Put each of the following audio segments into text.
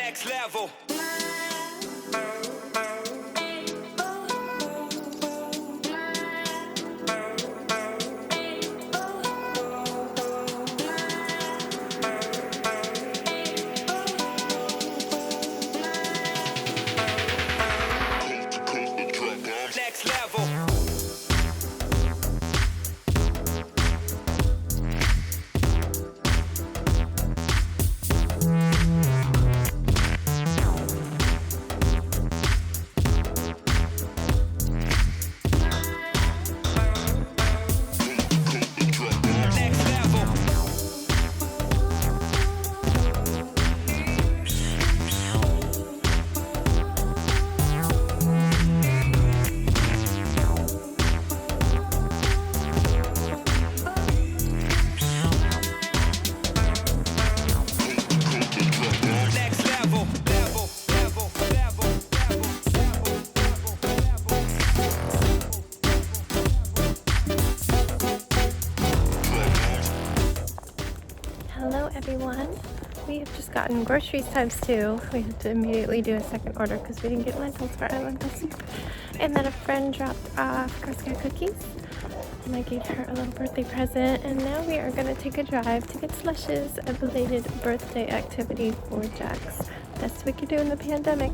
Next level. Next level. Hello everyone, we have just gotten groceries times 2. We had to immediately do a second order because we didn't get lentils for our lentil soup. And then a friend dropped off Girl Scout cookies and I gave her a little birthday present, and now we are going to take a drive to get Slushes, a belated birthday activity for Jax. Best we could do in the pandemic.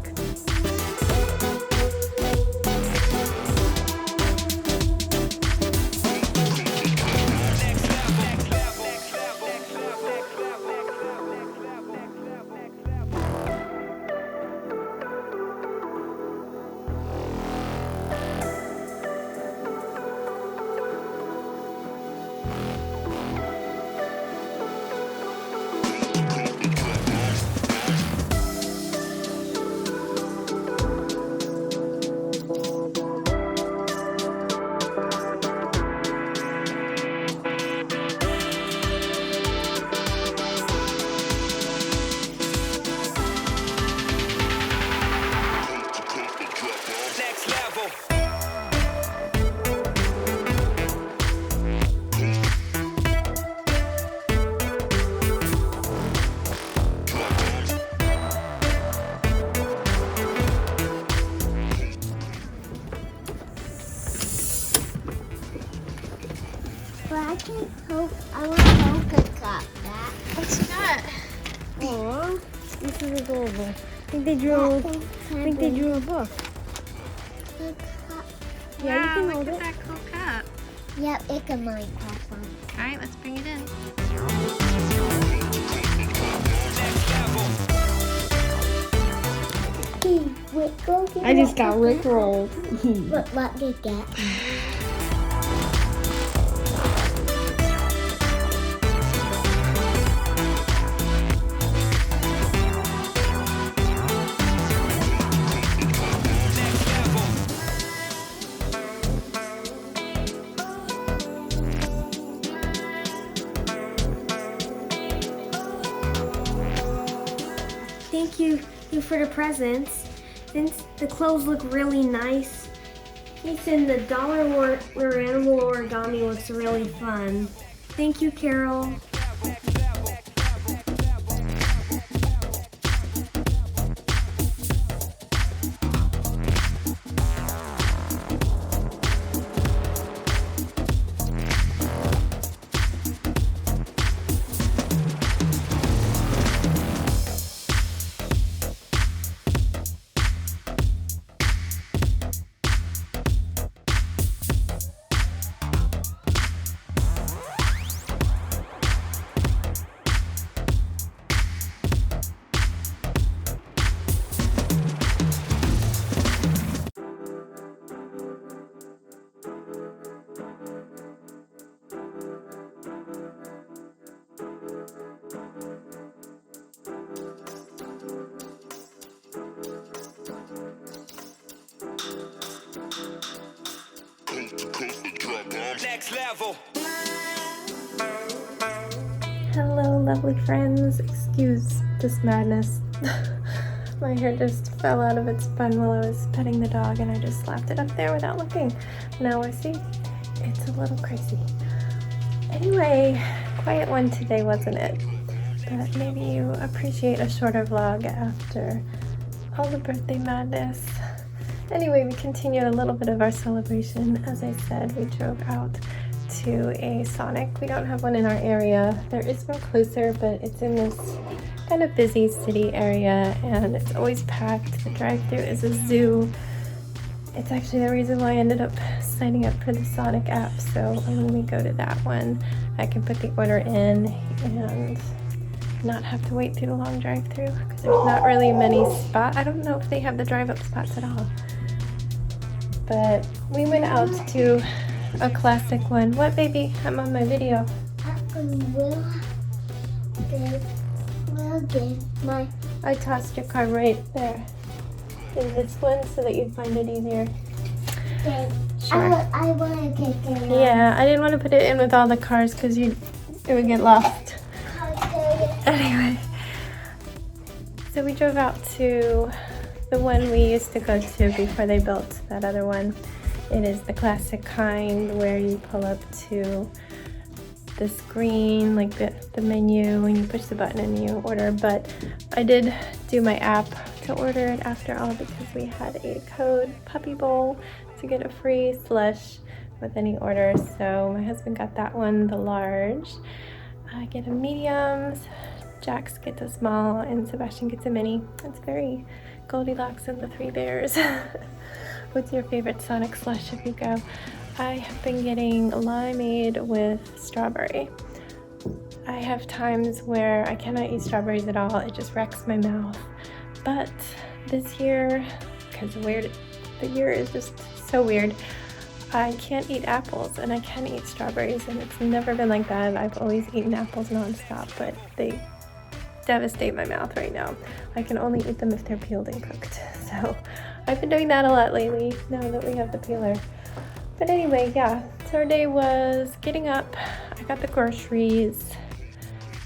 I want a polka cup. What you got? Aww, this is adorable. I think they drew a book. Yeah, you can Wow, hold look it. at that cool cup. Yep, it can mine, Papa. Alright, let's bring it in. I just got rickrolled. What did you get? Thank you for the presents. Since the clothes look really nice, he said the dollar or animal origami looks really fun. Thank you, Carol. Next level. Hello lovely friends, excuse this madness. My hair just fell out of its bun while I was petting the dog and I just slapped it up there without looking. Now I see it's a little crazy. Anyway, quiet one today, wasn't it? but maybe you appreciate a shorter vlog after all the birthday madness. Anyway, we continued a little bit of our celebration. As I said, we drove out to a Sonic. We don't have one in our area. There is one closer, but it's in this kind of busy city area and it's always packed. The drive-thru is a zoo. It's actually the reason why I ended up signing up for the Sonic app, so when we go to that one, I can put the order in and not have to wait through the long drive-thru because there's not really many spots. I don't know if they have the drive-up spots at all. But we went out to a classic one. What, baby? I'm on my video. I tossed your car right there in this one so that you'd find it easier. Sure. I want to take it out. Yeah, I didn't want to put it in with all the cars because it would get lost. Anyway, so we drove out to the one we used to go to before they built that other one. It is the classic kind where you pull up to the screen, like the menu, and you push the button and you order. But I did do my app to order it after all because we had a code, Puppy Bowl, to get a free slush with any order. So my husband got that one, the large. I get a medium, Jax gets a small, and Sebastian gets a mini. It's very Goldilocks and the Three Bears. What's your favorite Sonic slush if you go? I have been getting limeade with strawberry. I have times where I cannot eat strawberries at all. It just wrecks my mouth. But this year, because the year is just so weird, I can't eat apples and I can eat strawberries, and it's never been like that. I've always eaten apples nonstop, but they devastate my mouth right now. I can only eat them if they're peeled and cooked. So I've been doing that a lot lately now that we have the peeler. But anyway, yeah, so our day was getting up. I got the groceries.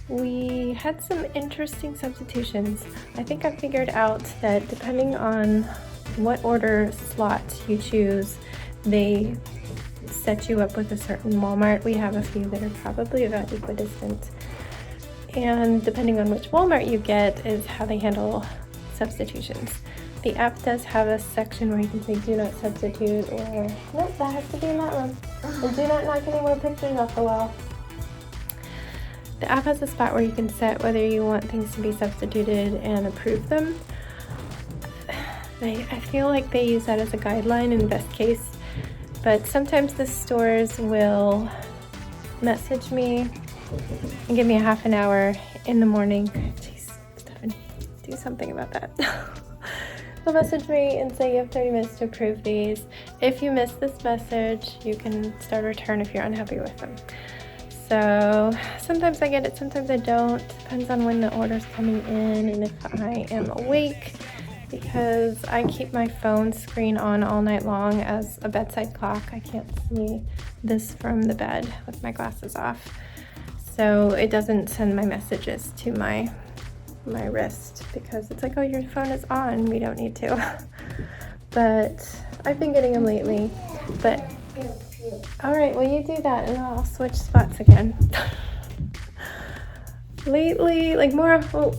We had some interesting substitutions. I think I figured out that depending on what order slot you choose, they set you up with a certain Walmart. We have a few that are probably about equidistant. And depending on which Walmart you get is how they handle substitutions. The app does have a section where you can say do not substitute, or nope, that has to be in that room. And do not knock any more pictures off the wall. The app has a spot where you can set whether you want things to be substituted and approve them. I feel like they use that as a guideline in best case, but sometimes the stores will message me and give me a half an hour in the morning. Jeez, Stephanie, do something about that. They'll message me and say you have 30 minutes to approve these. If you miss this message, you can start a return if you're unhappy with them. So sometimes I get it, sometimes I don't. Depends on when the order's coming in and if I am awake, because I keep my phone screen on all night long as a bedside clock. I can't see this from the bed with my glasses off. So it doesn't send my messages to my wrist because it's like, oh, your phone is on, we don't need to. But I've been getting them lately. But all right, well, you do that and I'll switch spots again. Lately, like more, oh,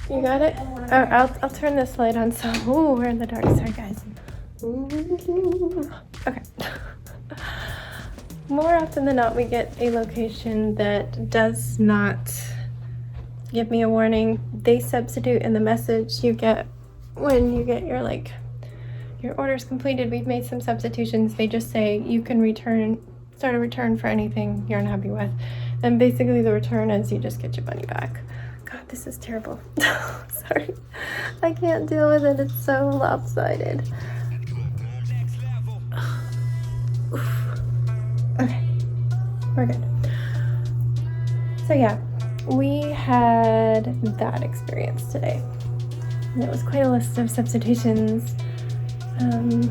you got it? Oh, I'll turn this light on. So, ooh, we're in the dark. Sorry, guys. Ooh. Okay. More often than not, we get a location that does not give me a warning. They substitute in the message you get when you get your order's completed. We've made some substitutions. They just say you can start a return for anything you're unhappy with. And basically the return is you just get your money back. God, this is terrible. Sorry. I can't deal with it. It's so lopsided. Okay, we're good. So yeah, we had that experience today. And it was quite a list of substitutions. I'm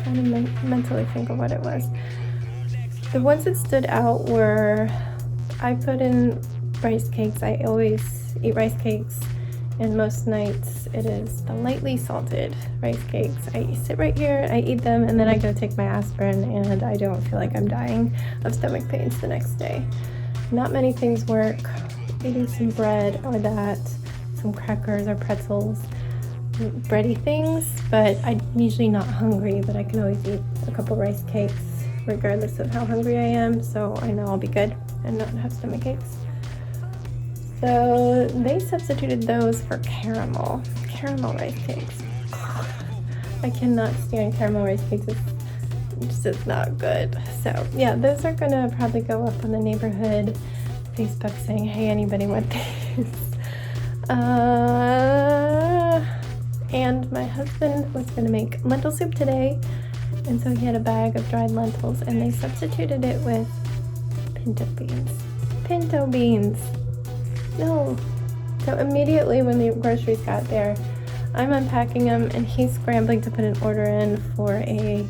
trying to mentally think of what it was. The ones that stood out were, I put in rice cakes. I always eat rice cakes and most nights it is the lightly salted rice cakes. I sit right here, I eat them, and then I go take my aspirin, and I don't feel like I'm dying of stomach pains the next day. Not many things work. Eating some bread or that, some crackers or pretzels, bready things, but I'm usually not hungry, but I can always eat a couple rice cakes regardless of how hungry I am, so I know I'll be good and not have stomach aches. So they substituted those for caramel rice cakes. I cannot stand caramel rice cakes. It's just not good. So yeah, those are gonna probably go up on the neighborhood Facebook saying, hey, anybody want these? And my husband was gonna make lentil soup today, and so he had a bag of dried lentils, and they substituted it with pinto beans. Pinto beans. No. So immediately when the groceries got there, I'm unpacking them, and he's scrambling to put an order in for a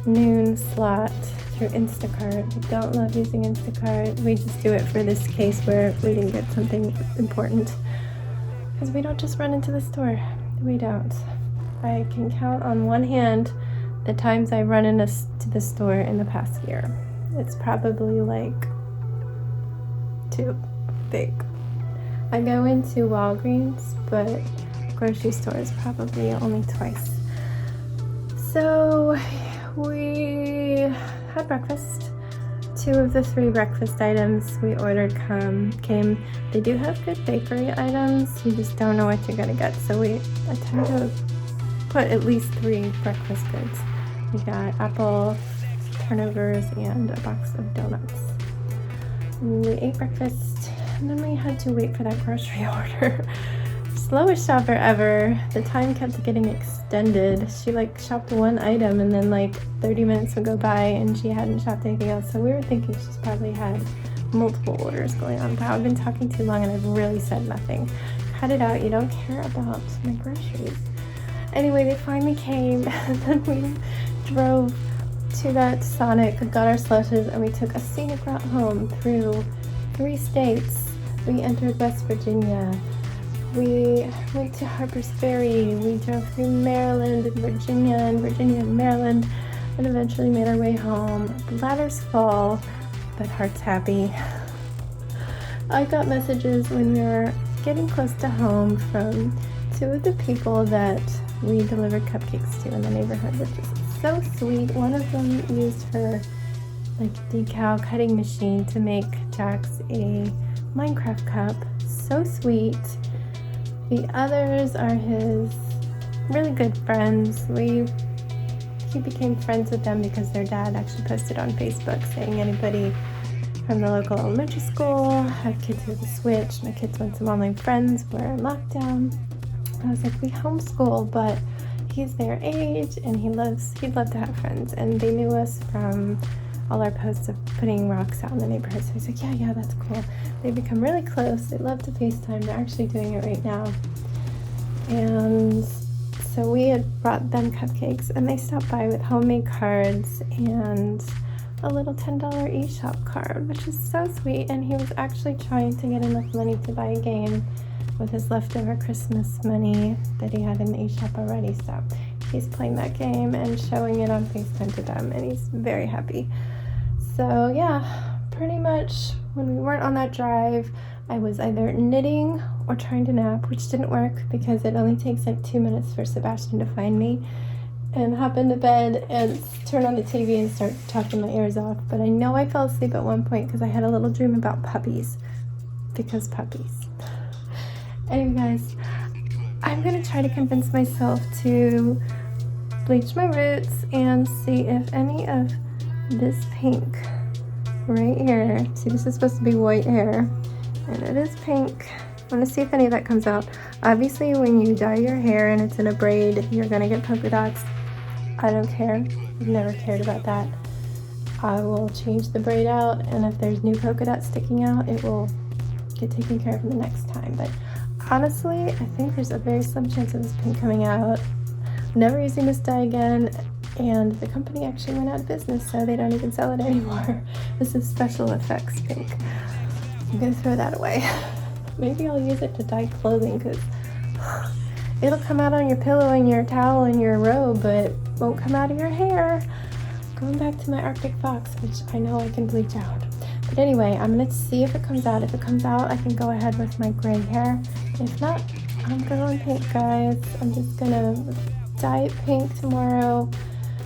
noon slot through Instacart. We don't love using Instacart. We just do it for this case where we didn't get something important. Because we don't just run into the store. We don't. I can count on one hand the times I run into the store in the past year. It's probably like 2, I think. I go into Walgreens, but grocery stores probably only twice. So we had breakfast. 2 of the 3 breakfast items we ordered came. They do have good bakery items. You just don't know what you're gonna get. So I tend to put at least 3 breakfast goods. We got apple turnovers and a box of donuts. We ate breakfast, and then we had to wait for that grocery order. Slowest shopper ever. The time kept getting extended. She shopped one item, and then 30 minutes would go by and she hadn't shopped anything else. So we were thinking she's probably had multiple orders going on. Wow, I've been talking too long and I've really said nothing. Cut it out. You don't care about my groceries. Anyway, they finally came, and then we drove to that Sonic, got our Slushes, and we took a scenic route home through 3 states. We entered West Virginia. We went to Harper's Ferry. We drove through Maryland and Virginia and Maryland, and eventually made our way home. Bladders full, but hearts happy. I got messages when we were getting close to home from 2 of the people that we delivered cupcakes to in the neighborhood, which is so sweet. One of them used her decal cutting machine to make Jax a Minecraft cup. So sweet. The others are his really good friends. He became friends with them because their dad actually posted on Facebook saying anybody from the local elementary school have kids with a Switch. My kids want some online friends. We're in lockdown. I was like, we homeschool, but he's their age and he'd love to have friends. And they knew us from all our posts of putting rocks out in the neighborhood. So he's like, yeah, that's cool. They've become really close. They love to FaceTime. They're actually doing it right now. And so we had brought them cupcakes, and they stopped by with homemade cards and a little $10 eShop card, which is so sweet. And he was actually trying to get enough money to buy a game with his leftover Christmas money that he had in the eShop already. So he's playing that game and showing it on FaceTime to them, and he's very happy. So yeah, pretty much when we weren't on that drive, I was either knitting or trying to nap, which didn't work because it only takes 2 minutes for Sebastian to find me and hop into bed and turn on the TV and start talking my ears off. But I know I fell asleep at one point because I had a little dream about puppies, because puppies. Anyway, guys, I'm going to try to convince myself to bleach my roots and see if any of this pink right here, see, this is supposed to be white hair, and it is pink. I want to see if any of that comes out. Obviously, when you dye your hair and it's in a braid, you're going to get polka dots. I don't care. I've never cared about that. I will change the braid out, and if there's new polka dots sticking out, it will get taken care of the next time. But honestly, I think there's a very slim chance of this pink coming out. Never using this dye again, and the company actually went out of business, so they don't even sell it anymore. This is special effects pink. I'm gonna throw that away. Maybe I'll use it to dye clothing, because It'll come out on your pillow and your towel and your robe, but won't come out of your hair. Going back to my Arctic fox, which I know I can bleach out. But anyway, I'm gonna see if it comes out. If it comes out, I can go ahead with my gray hair. If not, I'm going pink, guys. I'm just gonna dye it pink tomorrow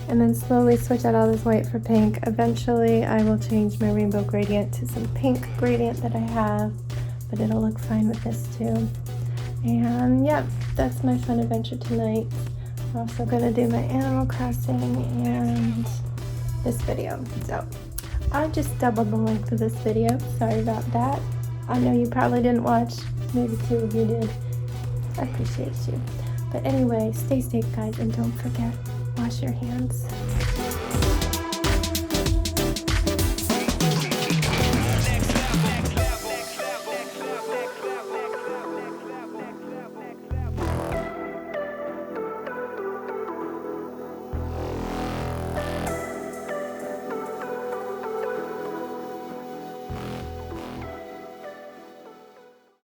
and then slowly switch out all this white for pink. Eventually, I will change my rainbow gradient to some pink gradient that I have, but it'll look fine with this too. And yeah, that's my fun adventure tonight. I'm also gonna do my Animal Crossing and this video. So I just doubled the length of this video. Sorry about that. I know you probably didn't watch. Maybe 2 of you did. I appreciate you. But anyway, stay safe, guys, and don't forget, wash your hands.